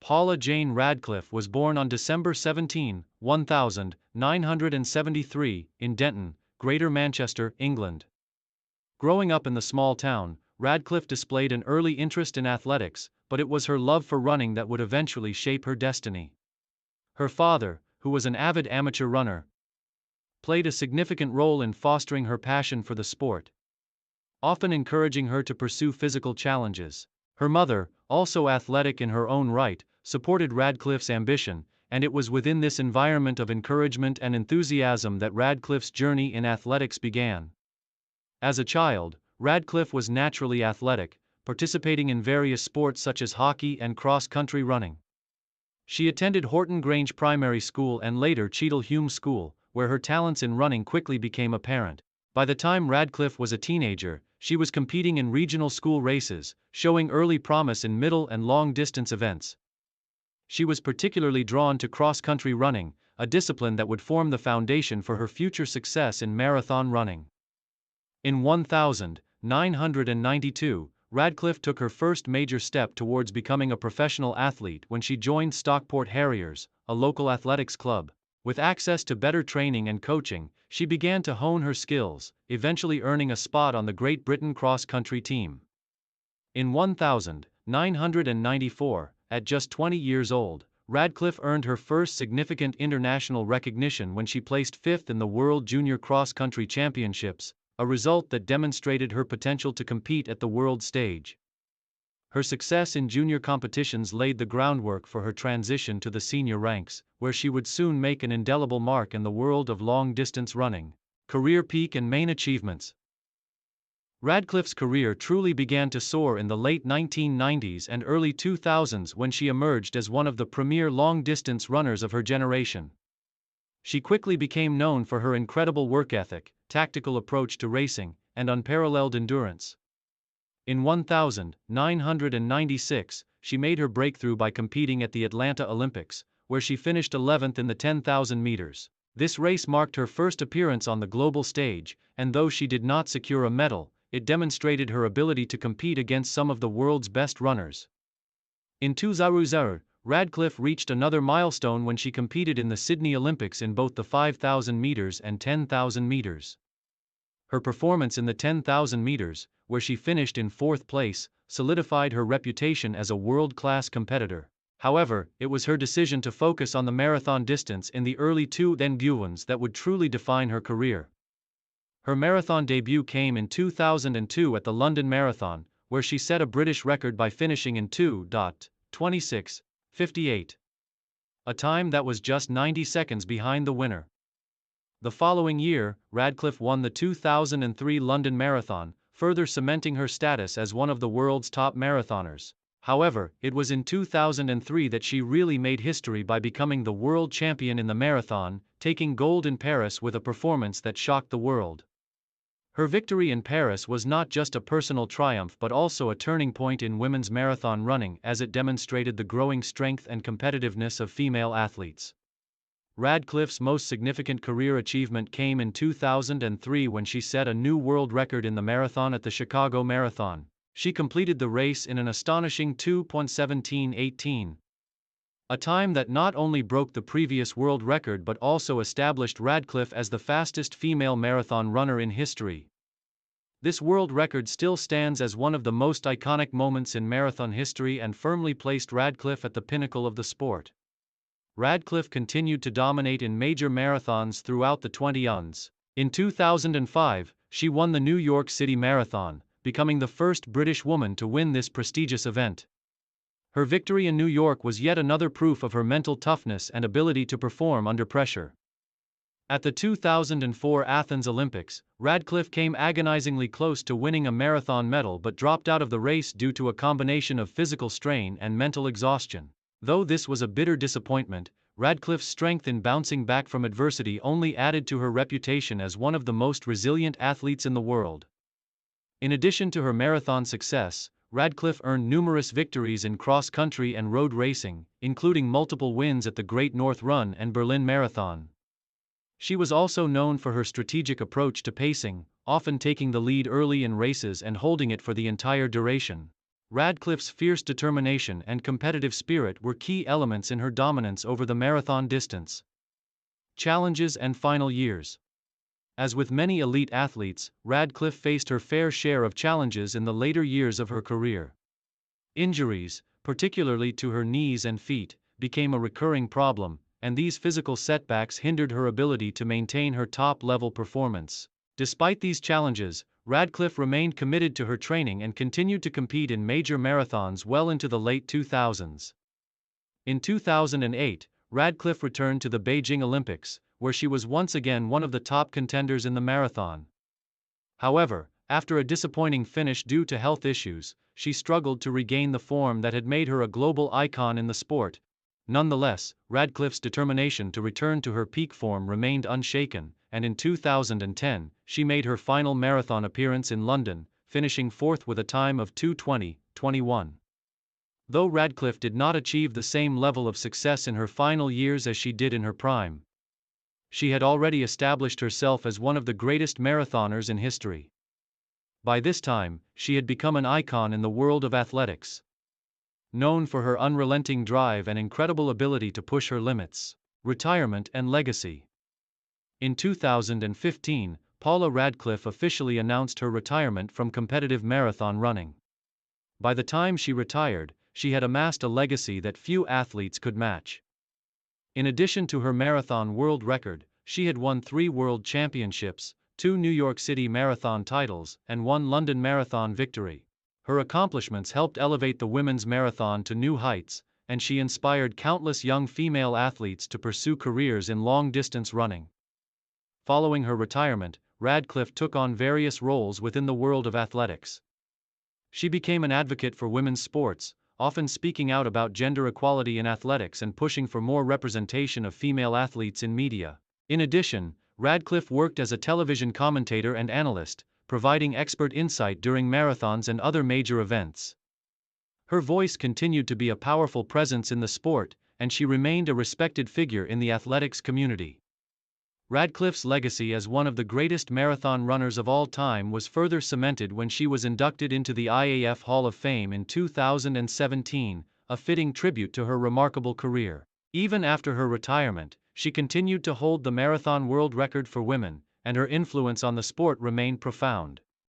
Paula Jane Radcliffe was born on December 17, 1973, in Denton, Greater Manchester, England. Growing up in the small town, Radcliffe displayed an early interest in athletics, but it was her love for running that would eventually shape her destiny. Her father, who was an avid amateur runner, played a significant role in fostering her passion for the sport, often encouraging her to pursue physical challenges. Her mother, also athletic in her own right, supported Radcliffe's ambition, and it was within this environment of encouragement and enthusiasm that Radcliffe's journey in athletics began. As a child, Radcliffe was naturally athletic, participating in various sports such as hockey and cross-country running. She attended Horton Grange Primary School and later Cheadle Hulme School, where her talents in running quickly became apparent. By the time Radcliffe was a teenager, she was competing in regional school races, showing early promise in middle and long-distance events. She was particularly drawn to cross-country running, a discipline that would form the foundation for her future success in marathon running. In 1992, Radcliffe took her first major step towards becoming a professional athlete when she joined Stockport Harriers, a local athletics club. With access to better training and coaching, she began to hone her skills, eventually earning a spot on the Great Britain cross-country team. In 1994, at just 20 years old, Radcliffe earned her first significant international recognition when she placed fifth in the World Junior Cross-Country Championships, a result that demonstrated her potential to compete at the world stage. Her success in junior competitions laid the groundwork for her transition to the senior ranks, where she would soon make an indelible mark in the world of long-distance running. Career peak and main achievements. Radcliffe's career truly began to soar in the late 1990s and early 2000s when she emerged as one of the premier long-distance runners of her generation. She quickly became known for her incredible work ethic, tactical approach to racing, and unparalleled endurance. In 1996, she made her breakthrough by competing at the Atlanta Olympics, where she finished 11th in the 10,000 meters. This race marked her first appearance on the global stage, and though she did not secure a medal, it demonstrated her ability to compete against some of the world's best runners. In 2000, Radcliffe reached another milestone when she competed in the Sydney Olympics in both the 5,000 meters and 10,000 meters. Her performance in the 10,000 meters, where she finished in fourth place, solidified her reputation as a world-class competitor. However, it was her decision to focus on the marathon distance in the early 2000s that would truly define her career. Her marathon debut came in 2002 at the London Marathon, where she set a British record by finishing in 2:26:58. A time that was just 90 seconds behind the winner. The following year, Radcliffe won the 2003 London Marathon, further cementing her status as one of the world's top marathoners. However, it was in 2003 that she really made history by becoming the world champion in the marathon, taking gold in Paris with a performance that shocked the world. Her victory in Paris was not just a personal triumph but also a turning point in women's marathon running as it demonstrated the growing strength and competitiveness of female athletes. Radcliffe's most significant career achievement came in 2003 when she set a new world record in the marathon at the Chicago Marathon. She completed the race in an astonishing 2:17:18. A time that not only broke the previous world record but also established Radcliffe as the fastest female marathon runner in history. This world record still stands as one of the most iconic moments in marathon history and firmly placed Radcliffe at the pinnacle of the sport. Radcliffe continued to dominate in major marathons throughout the 2010s. In 2005, she won the New York City Marathon, becoming the first British woman to win this prestigious event. Her victory in New York was yet another proof of her mental toughness and ability to perform under pressure. At the 2004 Athens Olympics, Radcliffe came agonizingly close to winning a marathon medal but dropped out of the race due to a combination of physical strain and mental exhaustion. Though this was a bitter disappointment, Radcliffe's strength in bouncing back from adversity only added to her reputation as one of the most resilient athletes in the world. In addition to her marathon success, Radcliffe earned numerous victories in cross-country and road racing, including multiple wins at the Great North Run and Berlin Marathon. She was also known for her strategic approach to pacing, often taking the lead early in races and holding it for the entire duration. Radcliffe's fierce determination and competitive spirit were key elements in her dominance over the marathon distance. Challenges and final years. As with many elite athletes, Radcliffe faced her fair share of challenges in the later years of her career. Injuries, particularly to her knees and feet, became a recurring problem, and these physical setbacks hindered her ability to maintain her top-level performance. Despite these challenges, Radcliffe remained committed to her training and continued to compete in major marathons well into the late 2000s. In 2008, Radcliffe returned to the Beijing Olympics, where she was once again one of the top contenders in the marathon. However, after a disappointing finish due to health issues, she struggled to regain the form that had made her a global icon in the sport. Nonetheless, Radcliffe's determination to return to her peak form remained unshaken, and in 2010, she made her final marathon appearance in London, finishing fourth with a time of 2:20:21. Though Radcliffe did not achieve the same level of success in her final years as she did in her prime, she had already established herself as one of the greatest marathoners in history. By this time, she had become an icon in the world of athletics. Known for her unrelenting drive and incredible ability to push her limits. Retirement and legacy. In 2015, Paula Radcliffe officially announced her retirement from competitive marathon running. By the time she retired, she had amassed a legacy that few athletes could match. In addition to her marathon world record, she had won 3 world championships, 2 New York City Marathon titles, and 1 London Marathon victory. Her accomplishments helped elevate the women's marathon to new heights, and she inspired countless young female athletes to pursue careers in long-distance running. Following her retirement, Radcliffe took on various roles within the world of athletics. She became an advocate for women's sports, often speaking out about gender equality in athletics and pushing for more representation of female athletes in media. In addition, Radcliffe worked as a television commentator and analyst, providing expert insight during marathons and other major events. Her voice continued to be a powerful presence in the sport, and she remained a respected figure in the athletics community. Radcliffe's legacy as one of the greatest marathon runners of all time was further cemented when she was inducted into the IAF Hall of Fame in 2017, a fitting tribute to her remarkable career. Even after her retirement, she continued to hold the marathon world record for women, and her influence on the sport remained profound.